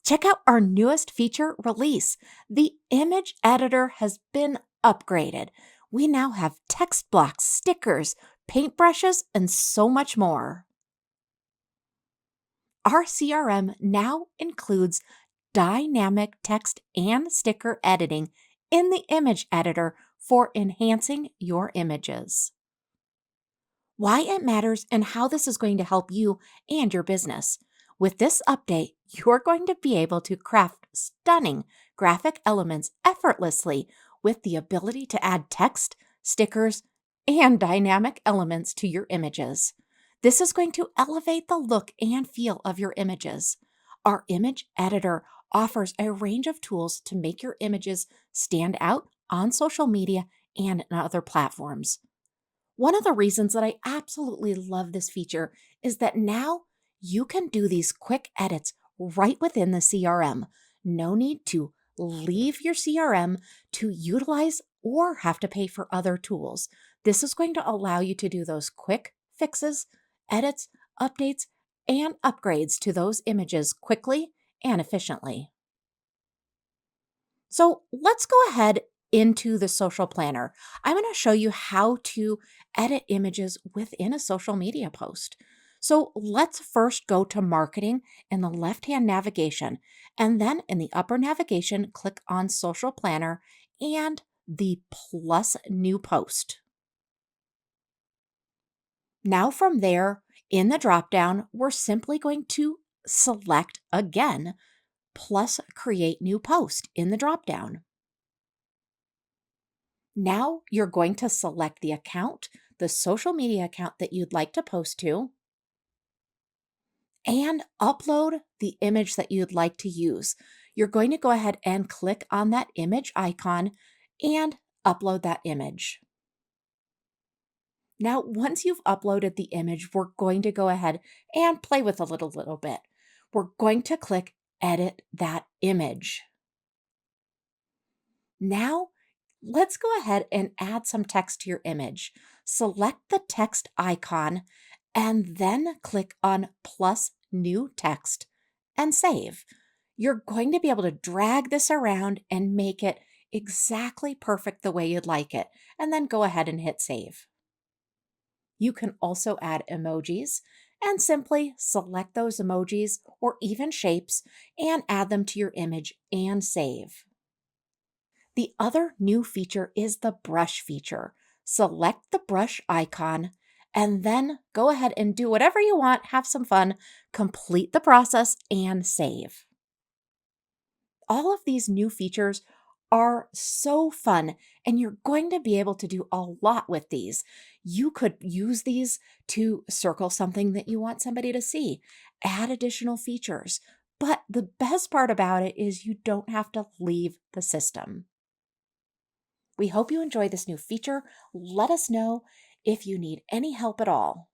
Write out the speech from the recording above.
Check out our newest feature release. The image editor has been upgraded. We now have text blocks, stickers, paintbrushes, and so much more. Our CRM now includes dynamic text and sticker editing in the image editor for enhancing your images. Why it matters and how this is going to help you and your business. With this update, you're going to be able to craft stunning graphic elements effortlessly with the ability to add text, stickers, and dynamic elements to your images. This is going to elevate the look and feel of your images. Our image editor offers a range of tools to make your images stand out on social media and in other platforms. One of the reasons that I absolutely love this feature is that now you can do these quick edits right within the CRM. No need to leave your CRM to utilize or have to pay for other tools. This is going to allow you to do those quick fixes, edits, updates, and upgrades to those images quickly and efficiently. So let's go ahead into the social planner. I'm going to show you how to edit images within a social media post. So let's first go to marketing in the left-hand navigation, and then in the upper navigation, click on social planner and the plus new post. Now from there, in the dropdown, we're simply going to select again, plus create new post in the dropdown. Now you're going to select the account, the social media account that you'd like to post to, and upload the image that you'd like to use. You're going to go ahead and click on that image icon and upload that image. Now, once you've uploaded the image, we're going to go ahead and play with a little bit. We're going to click edit that image. Now, let's go ahead and add some text to your image. Select the text icon and then click on plus new text and save. You're going to be able to drag this around and make it exactly perfect the way you'd like it, and then go ahead and hit save. You can also add emojis and simply select those emojis or even shapes and add them to your image and save. The other new feature is the brush feature. Select the brush icon and then go ahead and do whatever you want, have some fun, complete the process, and save. All of these new features are so fun, and you're going to be able to do a lot with these. You could use these to circle something that you want somebody to see, add additional features. But the best part about it is you don't have to leave the system. We hope you enjoy this new feature. Let us know if you need any help at all.